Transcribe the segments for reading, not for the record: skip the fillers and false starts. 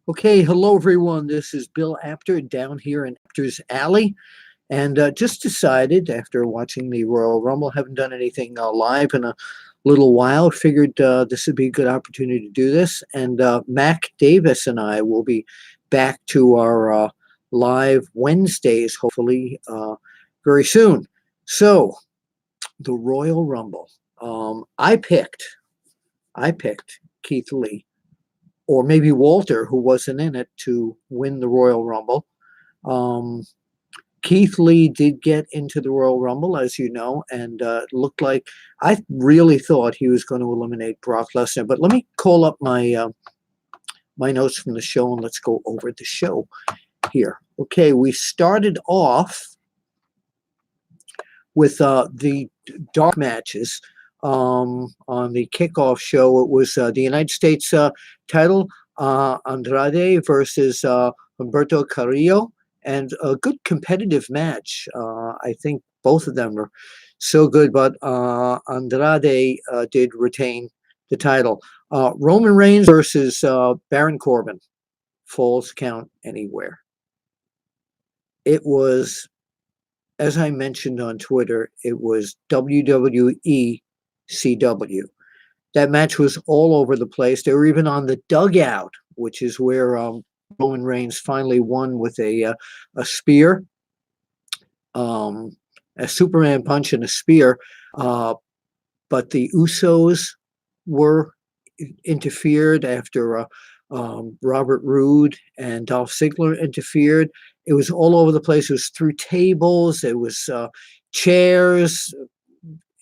Okay, hello everyone. This is Bill Apter down here in Apter's Alley, and just decided after watching the Royal Rumble, haven't done anything live in a little while. Figured this would be a good opportunity to do this, and Mac Davis and I will be back to our live Wednesdays, hopefully very soon. So the Royal Rumble, I picked Keith Lee or maybe Walter, who wasn't in it, to win the Royal Rumble. Um, Keith Lee did get into the Royal Rumble, as you know, and it looked like I really thought he was going to eliminate Brock Lesnar. But let me call up my notes from the show and let's go over the show here. Okay, we started off with the dark matches. On the kickoff show, it was the United States title, Andrade versus Humberto Carrillo, and a good competitive match. I think both of them are so good, but Andrade did retain the title. Roman Reigns versus Baron Corbin, Falls Count Anywhere. It was, as I mentioned on Twitter, it was WWE CW. That match was all over the place. They were even on the dugout, which is where Roman Reigns finally won with a spear, a Superman punch and a spear. Uh, but the Usos were interfered after Robert Roode and Dolph Ziggler interfered. It was all over the place. It was through tables. It was chairs.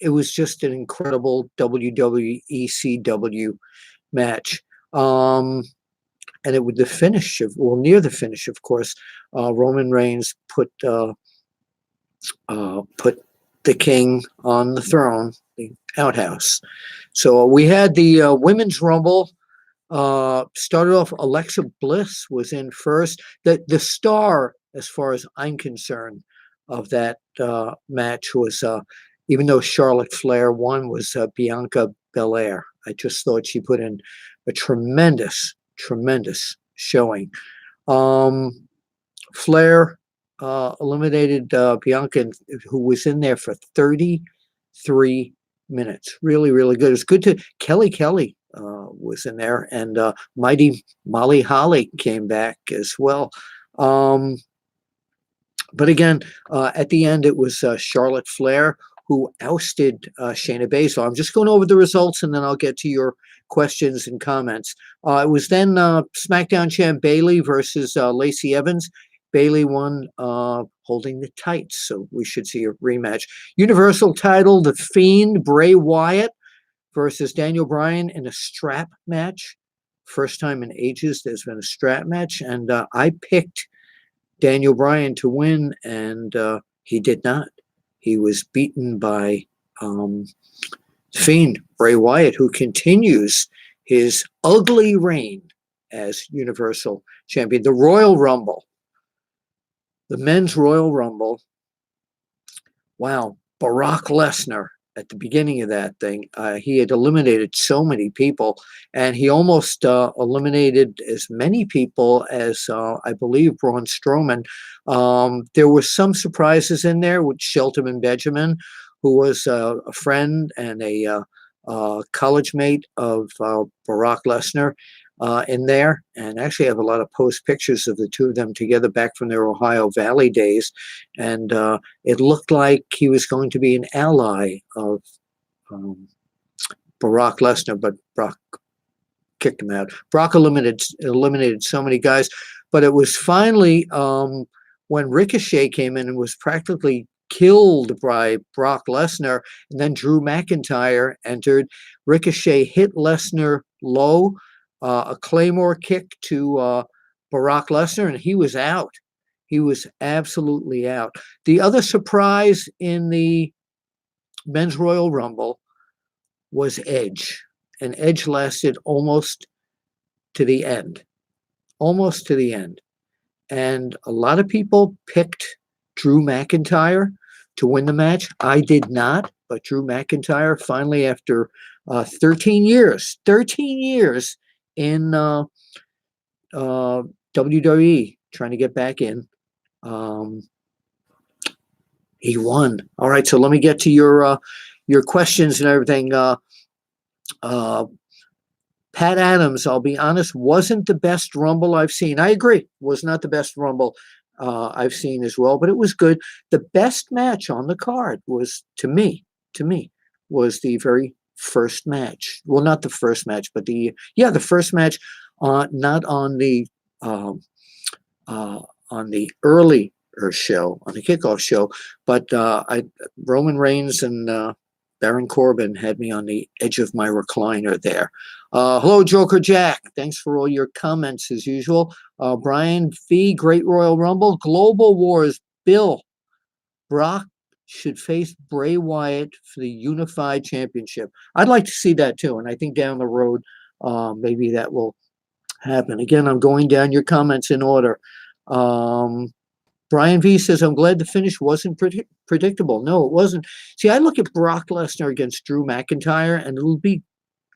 It was just an incredible WWECW match. And it would the finish of, well, near the finish, of course, Roman Reigns put the king on the throne, the outhouse. So we had the women's rumble. Started off, Alexa Bliss was in first. The star, as far as I'm concerned, of that match was, even though Charlotte Flair won, was Bianca Belair. I just thought she put in a tremendous showing. Flair eliminated Bianca, who was in there for 33 minutes. Really good. It's good to Kelly was in there, and Mighty Molly Holly came back as well. But again, at the end, it was Charlotte Flair who ousted Shayna Baszler. I'm just going over the results, and then I'll get to your questions and comments. It was then SmackDown champ Bayley versus Lacey Evans. Bayley won, holding the tights, so we should see a rematch. Universal title, The Fiend, Bray Wyatt versus Daniel Bryan in a strap match. First time in ages there's been a strap match, and I picked Daniel Bryan to win, and he did not. He was beaten by Fiend, Bray Wyatt, who continues his ugly reign as Universal Champion. The Royal Rumble, the men's Royal Rumble. Wow, Brock Lesnar at the beginning of that thing, he had eliminated so many people, and he almost eliminated as many people as I believe Braun Strowman. There were some surprises in there with Shelton Benjamin, who was a friend and a college mate of Brock Lesnar. In there, and actually have a lot of post pictures of the two of them together back from their Ohio Valley days, and it looked like he was going to be an ally of Brock Lesnar, but Brock kicked him out. Brock eliminated so many guys, but it was finally when Ricochet came in and was practically killed by Brock Lesnar, and then Drew McIntyre entered. Ricochet hit Lesnar low. A Claymore kick to Brock Lesnar, and he was out. He was absolutely out. The other surprise in the Men's Royal Rumble was Edge, and Edge lasted almost to the end. Almost to the end. And a lot of people picked Drew McIntyre to win the match. I did not, but Drew McIntyre finally, after 13 years in WWE trying to get back in. Um, he won. All right, so let me get to your questions and everything. Uh, Pat Adams, I'll be honest, wasn't the best Rumble I've seen. I agree, was not the best Rumble I've seen as well, but it was good. The best match on the card was, to me, was the very first match. Well, not the first match, but the first match, not um, on the early show, on the kickoff show, but Roman Reigns and Baron Corbin had me on the edge of my recliner there. Hello, Joker Jack. Thanks for all your comments as usual. Brian V, Great Royal Rumble, Global Wars, Bill, Brock should face Bray Wyatt for the Unified Championship. I'd like to see that too, and I think down the road, maybe that will happen. Again, I'm going down your comments in order. Brian V says, I'm glad the finish wasn't predictable. No, it wasn't. See, I look at Brock Lesnar against Drew McIntyre, and it'll be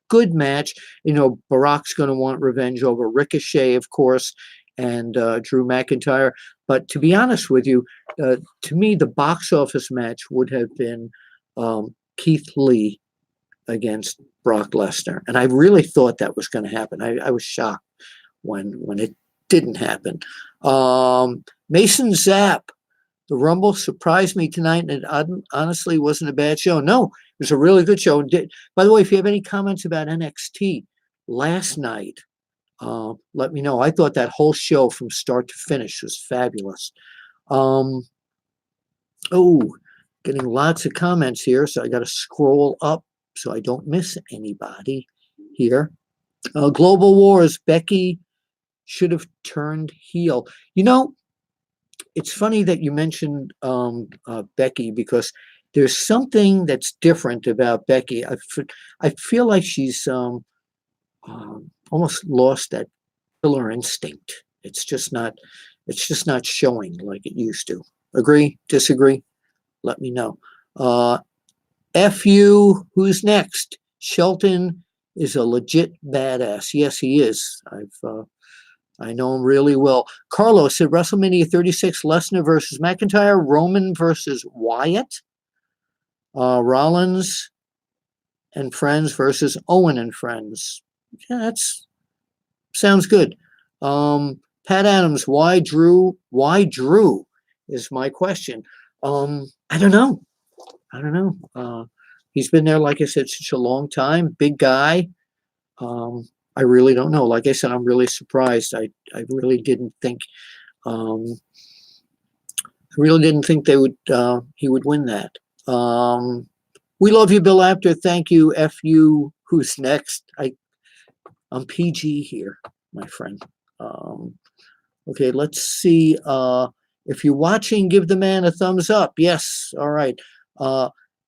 good match. Barack's going to want revenge over Ricochet, of course, and Drew McIntyre. But to be honest with you, to me, the box office match would have been Keith Lee against Brock Lesnar. And I really thought that was going to happen. I was shocked when it didn't happen. Mason Zapp, the Rumble surprised me tonight, and it honestly wasn't a bad show. No, it was a really good show. By the way, if you have any comments about NXT last night, let me know. I thought that whole show from start to finish was fabulous. Getting lots of comments here, so I got to scroll up so I don't miss anybody here. Global Wars, Becky should have turned heel. It's funny that you mentioned Becky, because there's something that's different about Becky. I feel like she's almost lost that killer instinct. It's just not showing like it used to. Agree? Disagree? Let me know. FU, who's next? Shelton is a legit badass. Yes, he is. I know him really well. Carlos said WrestleMania 36, Lesnar versus McIntyre, Roman versus Wyatt, Rollins and Friends versus Owen and Friends. Yeah, that's sounds good. Pat Adams, why Drew? Why Drew is my question. I don't know. He's been there, like I said, such a long time. Big guy. I really don't know. Like I said, I'm really surprised. I really didn't think they would he would win that. We love you, Bill Apter. Thank you. FU, who's next? I'm PG here, my friend. Okay, let's see. If you're watching, give the man a thumbs up. Yes. All right.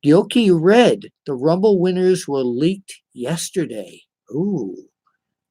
Gilkey Red, the Rumble winners were leaked yesterday. Ooh.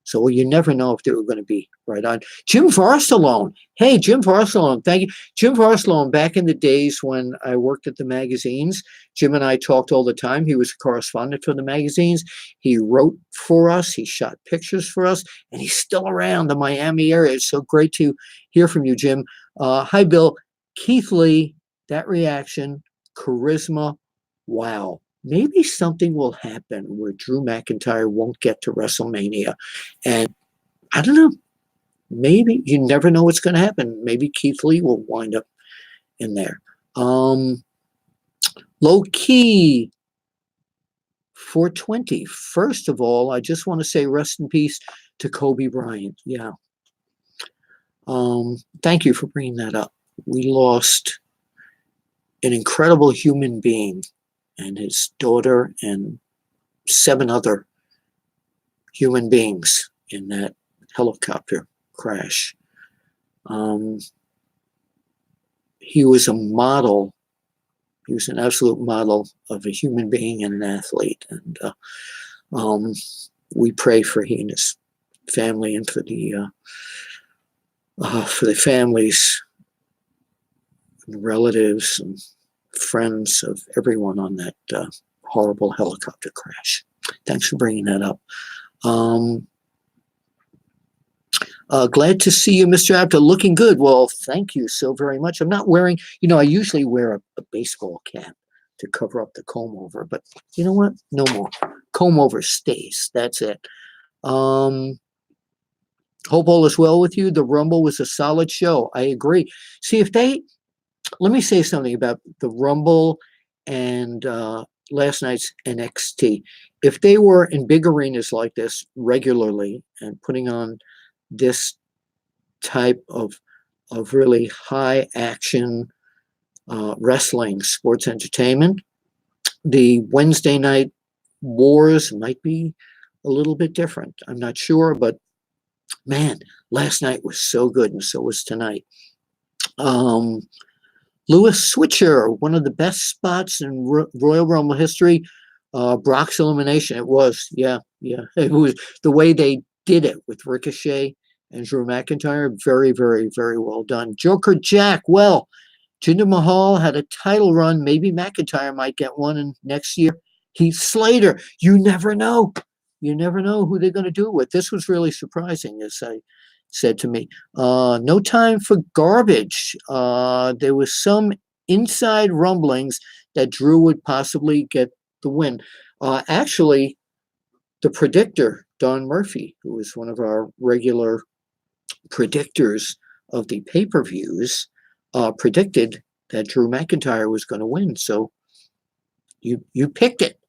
So you never know if they were going to be right on. Jim Varsalone. Hey, Jim Varsalone. Thank you. Jim Varsalone, back in the days when I worked at the magazines, Jim and I talked all the time. He was a correspondent for the magazines. He wrote for us. He shot pictures for us. And he's still around the Miami area. It's so great to hear from you, Jim. Hi, Bill. Keith Lee, that reaction, charisma, wow. Maybe something will happen where Drew McIntyre won't get to WrestleMania. And I don't know. Maybe. You never know what's going to happen. Maybe Keith Lee will wind up in there. Low key 420. First of all, I just want to say rest in peace to Kobe Bryant. Yeah. Thank you for bringing that up. We lost an incredible human being, and his daughter and 7 other human beings in that helicopter crash. He was a model. He was an absolute model of a human being and an athlete. And we pray for he and his family, and for the families and relatives and friends of everyone on that horrible helicopter crash. Thanks for bringing that up. Glad to see you, Mr. Apter. Looking good. Well, thank you so very much. I'm not wearing, I usually wear a baseball cap to cover up the comb over, but you know what? No more. Comb over stays. That's it. Um, Hope all is well with you. The Rumble was a solid show. I agree. See, let me say something about the Rumble and last night's NXT. If they were in big arenas like this regularly and putting on this type of really high action wrestling sports entertainment, the Wednesday night wars might be a little bit different. I'm not sure, but man, last night was so good, and so was tonight. Um, Lewis Switcher, one of the best spots in Royal Rumble history. Brock's elimination. It was, yeah, yeah. It was the way they did it with Ricochet and Drew McIntyre. Very, very, very well done. Joker Jack. Well, Jinder Mahal had a title run. Maybe McIntyre might get one in next year. Heath Slater. You never know. You never know who they're going to do it with. This was really surprising, as I said to me. No time for garbage. There was some inside rumblings that Drew would possibly get the win. Actually, the predictor, Don Murphy, who was one of our regular predictors of the pay-per-views, predicted that Drew McIntyre was going to win. So you picked it,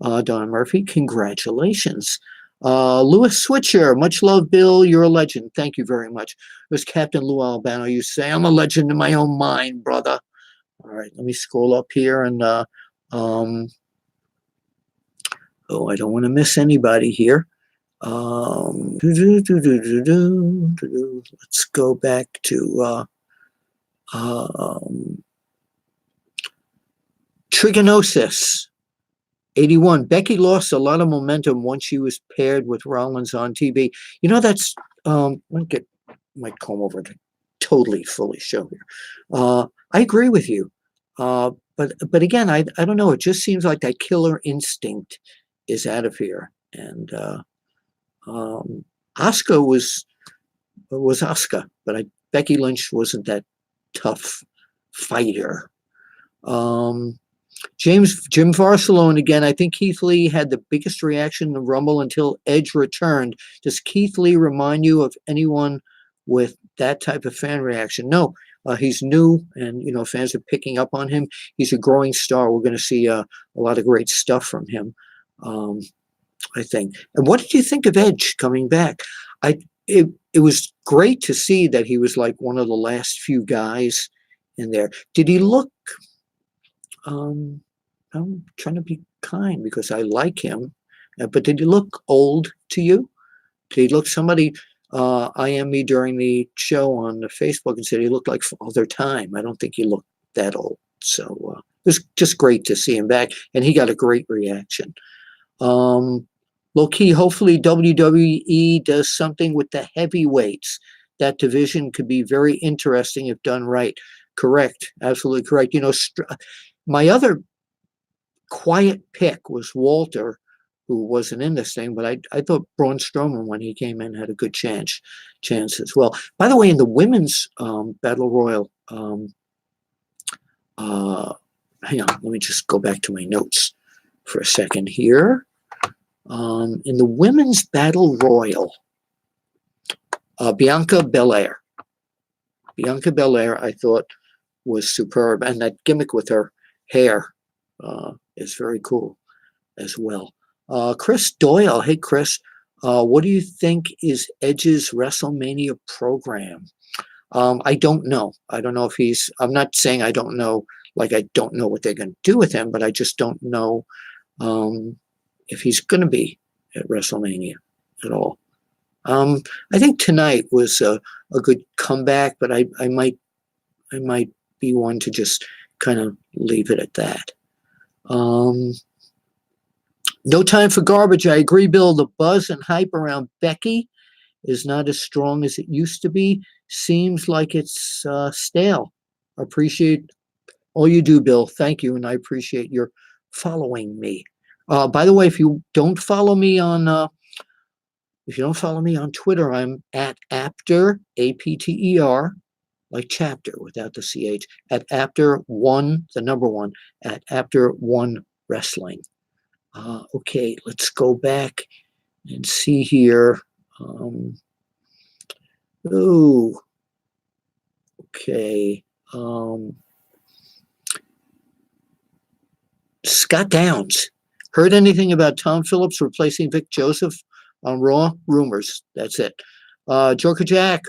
Don Murphy. Congratulations. Lewis Switcher, much love, Bill. You're a legend. Thank you very much. It was Captain Lou Albano. You say, I'm a legend in my own mind, brother. All right, let me scroll up here and I don't want to miss anybody here. Let's go back to Trigonosis. 81. Becky lost a lot of momentum once she was paired with Rollins on TV. That's let me get my comb over to totally fully show here. I agree with you. But again, I don't know. It just seems like that killer instinct is out of here. And Asuka was Asuka, but Becky Lynch wasn't that tough fighter. Jim Varsalone again. I think Keith Lee had the biggest reaction in the Rumble until Edge returned. Does Keith Lee remind you of anyone with that type of fan reaction? No, he's new, and fans are picking up on him. He's a growing star. We're going to see a lot of great stuff from him, I think. And what did you think of Edge coming back? It was great to see that he was like one of the last few guys in there. Did he look? I'm trying to be kind because I like him, but did he look old to you? Did he look? Somebody IM me during the show on the Facebook and said he looked like Father Time. I don't think he looked that old. So it was just great to see him back, and he got a great reaction. Low key, hopefully WWE does something with the heavyweights. That division could be very interesting if done right. Correct, absolutely correct. My other quiet pick was Walter, who wasn't in this thing, but I thought Braun Strowman, when he came in, had a good chance as well. By the way, in the women's battle royal, hang on, let me just go back to my notes for a second here. In the women's battle royal, Bianca Belair, I thought was superb, and that gimmick with her hair is very cool as well. Chris Doyle, hey Chris, what do you think is Edge's WrestleMania program? I don't know. I don't know if I'm not saying I don't know, like I don't know what they're going to do with him, but I just don't know if he's going to be at WrestleMania at all. I think tonight was a good comeback, but I might be one to just kind of leave it at that. No time for garbage. I agree, Bill. The buzz and hype around Becky is not as strong as it used to be. Seems like it's stale. Appreciate all you do, Bill. Thank you, and I appreciate your following me. By the way, if you don't follow me on If you don't follow me on Twitter, I'm at Apter, APTER, like chapter without the CH, at Apter1, the number one, at Apter1 Wrestling. Okay, let's go back and see here. Oh, okay. Scott Downs. Heard anything about Tom Phillips replacing Vic Joseph on Raw? Rumors. That's it. Joker Jack.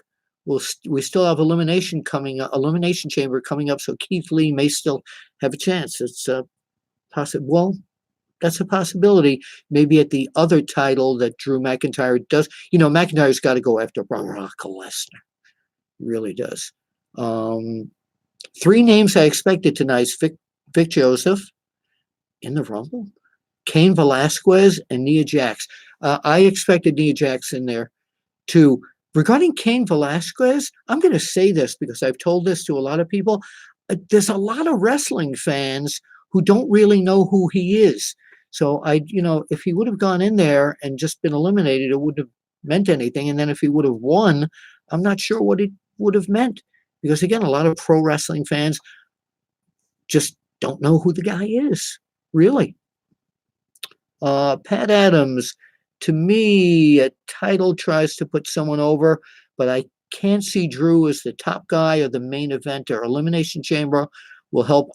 We still have elimination chamber coming up, so Keith Lee may still have a chance. It's possible. Well, that's a possibility. Maybe at the other title that Drew McIntyre does. McIntyre's got to go after Brock Lesnar. He really does. 3 names I expected tonight: Vic Joseph in the Rumble, Cain Velasquez, and Nia Jax. I expected Nia Jax in there too. Regarding Cain Velasquez, I'm going to say this because I've told this to a lot of people. There's a lot of wrestling fans who don't really know who he is. So if he would have gone in there and just been eliminated, it wouldn't have meant anything. And then if he would have won, I'm not sure what it would have meant. Because again, a lot of pro wrestling fans just don't know who the guy is, really. Pat Adams, to me, a title tries to put someone over, but I can't see Drew as the top guy or the main eventer. Elimination Chamber will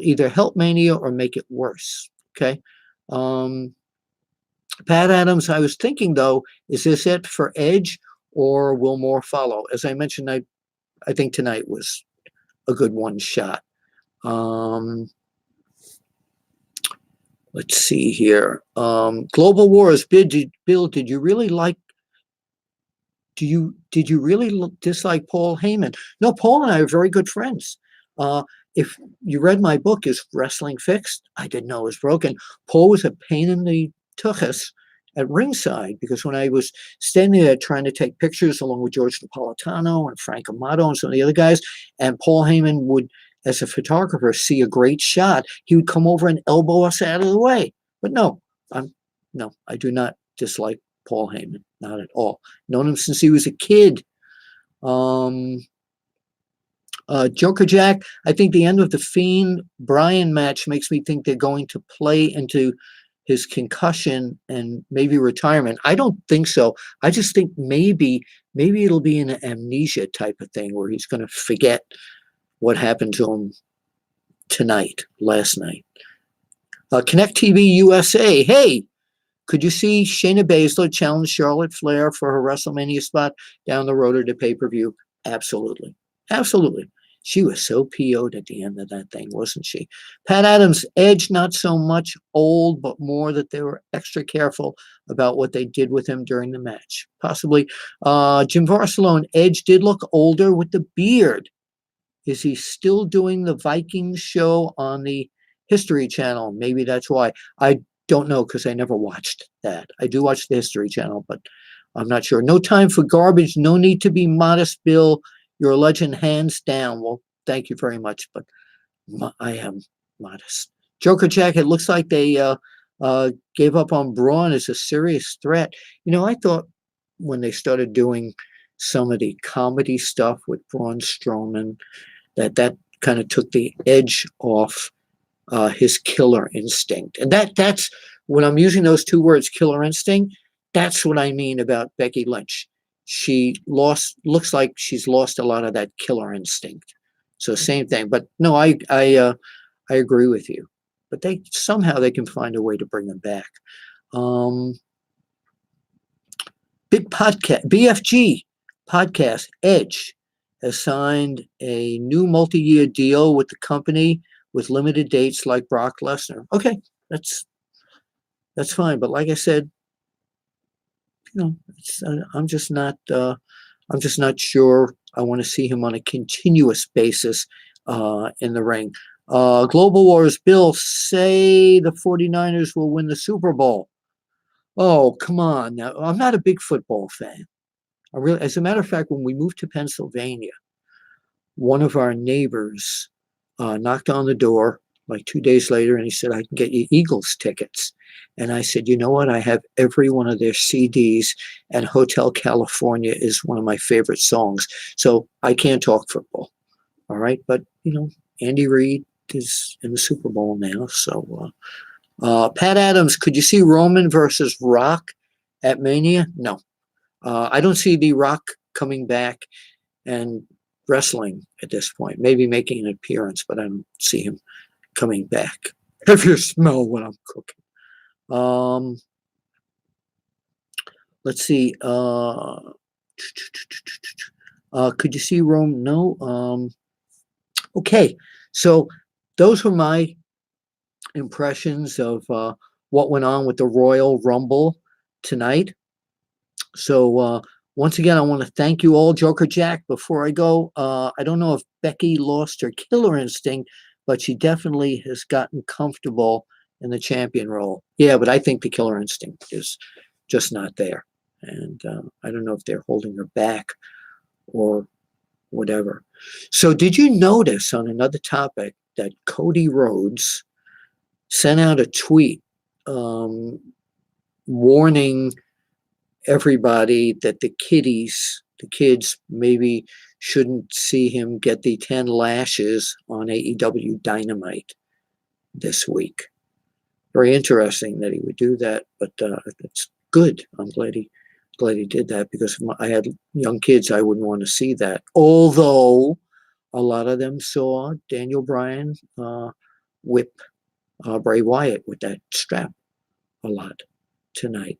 either help Mania or make it worse. Okay. Pat Adams, I was thinking though, is this it for Edge or will more follow? As I mentioned, I think tonight was a good one shot. Let's see here. Global Wars. Bill, did you really dislike Paul Heyman? No, Paul and I are very good friends. If you read my book, Is Wrestling Fixed? I didn't know it was broken. Paul was a pain in the tuchus at ringside because when I was standing there trying to take pictures along with George Napolitano and Frank Amato and some of the other guys, and Paul Heyman would, as a photographer, see a great shot, he would come over and elbow us out of the way. But no, I do not dislike Paul Heyman, not at all. Known him since he was a kid. Joker Jack, I think the end of the Fiend Bryant match makes me think they're going to play into his concussion and maybe retirement. I don't think so. I just think maybe it'll be an amnesia type of thing where he's going to forget what happened to him last night. Connect TV USA. Hey, could you see Shayna Baszler challenge Charlotte Flair for her WrestleMania spot down the road at a pay-per-view? Absolutely. Absolutely. She was so PO'd at the end of that thing, wasn't she? Pat Adams, Edge, not so much old, but more that they were extra careful about what they did with him during the match. Possibly. Jim Varsalone, Edge did look older with the beard. Is he still doing the Vikings show on the History Channel? Maybe that's why. I don't know because I never watched that. I do watch the History Channel, but I'm not sure. No time for garbage. No need to be modest, Bill. You're a legend, hands down. Well, thank you very much, but I am modest. Joker Jack, it looks like they gave up on Braun as a serious threat. I thought when they started doing some of the comedy stuff with Braun Strowman, that kind of took the edge off his killer instinct. And that's when I'm using those two words, killer instinct, that's what I mean about Becky Lynch. Looks like she's lost a lot of that killer instinct. So same thing. But no, I agree with you. But somehow they can find a way to bring them back. Big podcast, BFG podcast, Edge has signed a new multi-year deal with the company with limited dates like Brock Lesnar. Okay, that's fine. But like I said, I'm just not sure I want to see him on a continuous basis in the ring. Global Wars, Bill, say the 49ers will win the Super Bowl. Oh, come on. Now, I'm not a big football fan. As a matter of fact, when we moved to Pennsylvania, one of our neighbors knocked on the door like 2 days later, and he said, I can get you Eagles tickets. And I said, you know what? I have every one of their CDs, and Hotel California is one of my favorite songs. So I can't talk football. All right. But, Andy Reid is in the Super Bowl now. So, Pat Adams, could you see Roman versus Rock at Mania? No. I don't see The Rock coming back and wrestling at this point. Maybe making an appearance, but I don't see him coming back. If you smell what I'm cooking. Let's see. Could you see Rome? No. Okay. So those were my impressions of what went on with the Royal Rumble tonight. So once again, I want to thank you all. Joker Jack, before I go, I don't know if Becky lost her killer instinct, but she definitely has gotten comfortable in the champion role. Yeah, but I think the killer instinct is just not there. And I don't know if they're holding her back or whatever. So did you notice on another topic that Cody Rhodes sent out a tweet warning everybody that the kids maybe shouldn't see him get the 10 lashes on AEW Dynamite this week. Very interesting that he would do that, but it's good. I'm glad he did that, because if I had young kids, I wouldn't want to see that. Although a lot of them saw Daniel Bryan whip Bray Wyatt with that strap a lot tonight.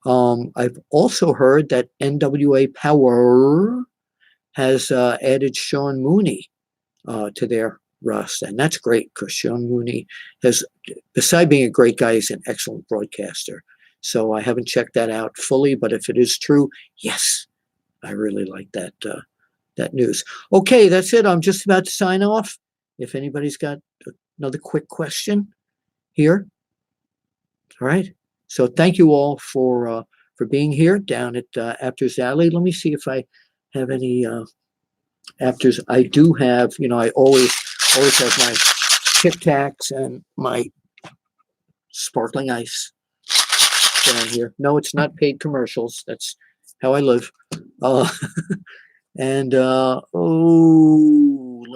I've also heard that NWA Power has added Sean Mooney to their roster, and that's great, because Sean Mooney has, beside being a great guy, he's an excellent broadcaster. So I haven't checked that out fully, but if it is true, yes, I really like that news. Okay, that's it. I'm just about to sign off. If anybody's got another quick question here. All right. So thank you all for being here down at Aptors Alley. Let me see if I have any Aptors. I do have, I always have my Tic Tacs and my sparkling ice down here. No, it's not paid commercials. That's how I live. And let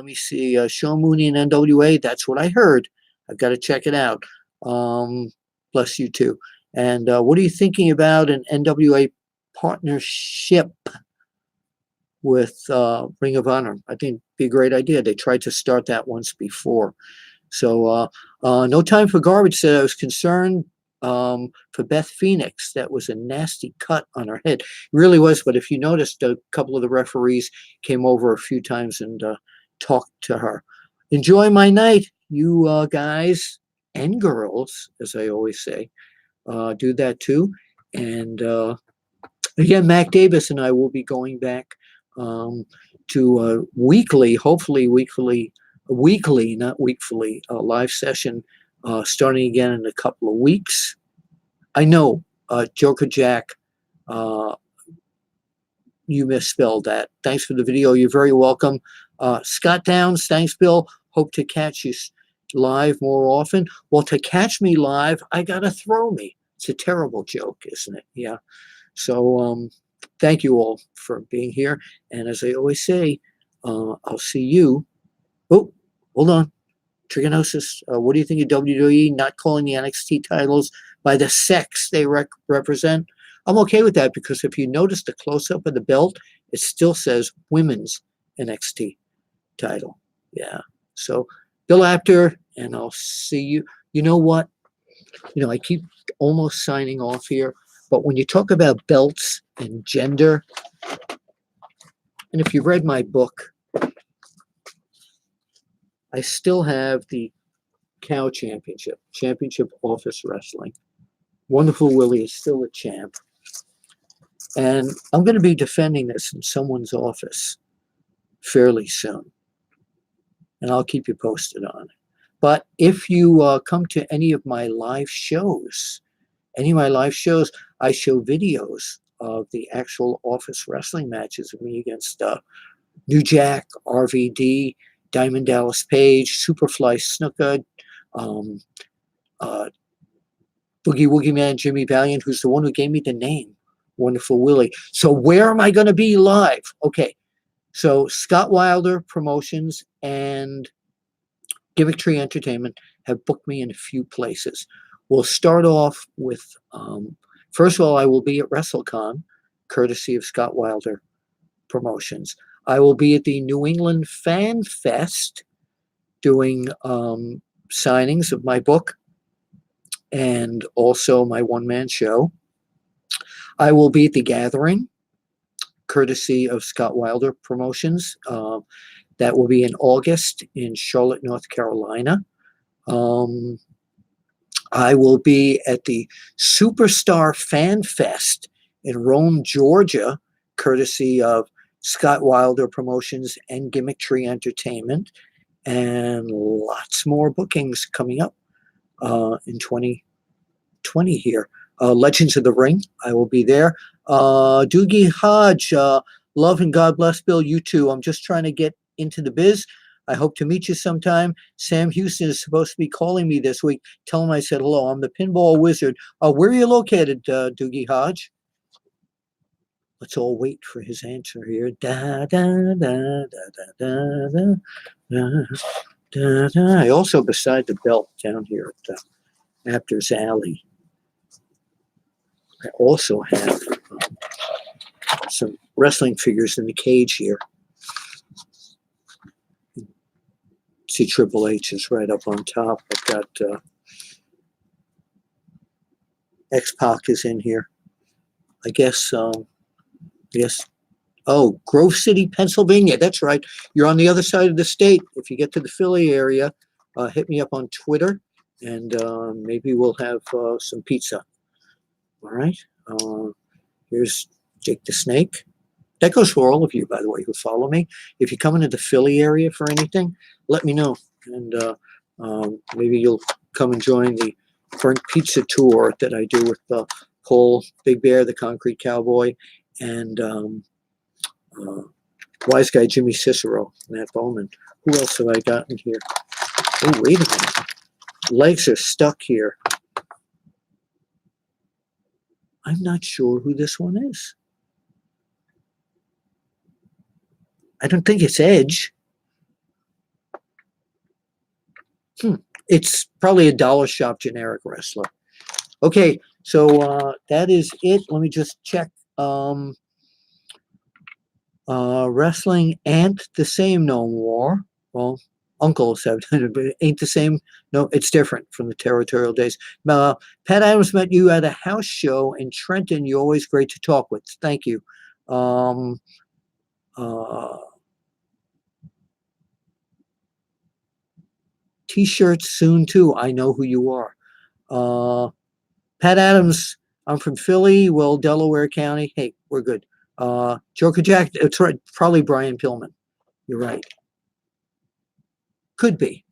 me see. Sean Mooney and NWA. That's what I heard. I've got to check it out. Bless you too. And what are you thinking about an NWA partnership with Ring of Honor? I think it'd be a great idea. They tried to start that once before. So No Time for Garbage said, I was concerned for Beth Phoenix. That was a nasty cut on her head. It really was. But if you noticed, a couple of the referees came over a few times and talked to her. Enjoy my night, you guys and girls, as I always say. Do that too. And again, Mac Davis and I will be going back to weekly, hopefully weekly, not weekly, live session starting again in a couple of weeks. I know, Joker Jack, you misspelled that. Thanks for the video. You're very welcome. Scott Downs, thanks, Bill. Hope to catch you live more often. Well, to catch me live, I got to throw me. It's a terrible joke, isn't it? Yeah. So thank you all for being here. And as I always say, I'll see you. Oh, hold on. Trigonosis. What do you think of WWE not calling the NXT titles by the sex they represent? I'm okay with that, because if you notice the close-up of the belt, it still says women's NXT title. Yeah. So Bill Apter, and I'll see you. You know what? I keep almost signing off here, but when you talk about belts and gender, and if you read my book, I still have the Cow Championship Office Wrestling. Wonderful Willie is still a champ. And I'm going to be defending this in someone's office fairly soon. And I'll keep you posted on it. But if you come to any of my live shows, I show videos of the actual office wrestling matches of me against New Jack, RVD, Diamond Dallas Page, Superfly Snuka, Boogie Woogie Man Jimmy Valiant, who's the one who gave me the name, Wonderful Willie. So where am I going to be live? Okay, so Scott Wilder Promotions and Gimmick Tree Entertainment have booked me in a few places. We'll start off with, first of all, I will be at WrestleCon, courtesy of Scott Wilder Promotions. I will be at the New England Fan Fest doing signings of my book and also my one-man show. I will be at the Gathering, courtesy of Scott Wilder Promotions. That will be in August in Charlotte, North Carolina. I will be at the Superstar Fan Fest in Rome, Georgia, courtesy of Scott Wilder Promotions and Gimmick Tree Entertainment. And lots more bookings coming up in 2020 here. Legends of the Ring, I will be there. Doogie Hodge, love and God bless, Bill. You too. I'm just trying to get into the biz. I hope to meet you sometime. Sam Houston is supposed to be calling me this week. Tell him I said hello. I'm the Pinball Wizard. Where are you located, Doogie Hodge? Let's all wait for his answer here. Da, da, da, da, da, da, da, da, da. I also, beside the belt down here at Aptors Alley, I also have some wrestling figures in the cage here. See, Triple H is right up on top. I've got X-Pac is in here. I guess, oh, Grove City, Pennsylvania. That's right. You're on the other side of the state. If you get to the Philly area, hit me up on Twitter, and maybe we'll have some pizza. All right. Here's Jake the Snake. That goes for all of you, by the way, who follow me. If you come into the Philly area for anything, let me know. And maybe you'll come and join the Burnt Pizza Tour that I do with Paul Big Bear, the Concrete Cowboy, and Wise Guy Jimmy Cicero, Matt Bowman. Who else have I got in here? Oh, wait a minute. Legs are stuck here. I'm not sure who this one is. I don't think it's Edge. It's probably a dollar shop generic wrestler. Okay, so that is it. Let me just check. Wrestling ain't the same no more. Well, Uncle said, but it ain't the same. No, it's different from the territorial days. Pat Adams met you at a house show in Trenton. You're always great to talk with. Thank you. T-shirts soon too. I know who you are. Pat Adams, I'm from Philly, well, Delaware County. Hey, we're good. Joker Jack, it's right, probably Brian Pillman. You're right. Could be.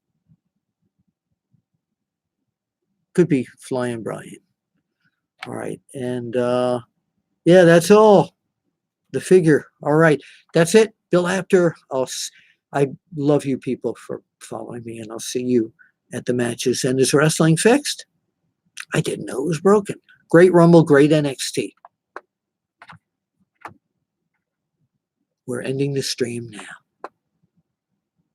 Could be Flying Brian. All right. And yeah, that's all. The figure. All right. That's it. Bill Apter. I love you people for following me, and I'll see you at the matches. And is wrestling fixed? I didn't know it was broken. Great Rumble, great NXT. We're ending the stream now.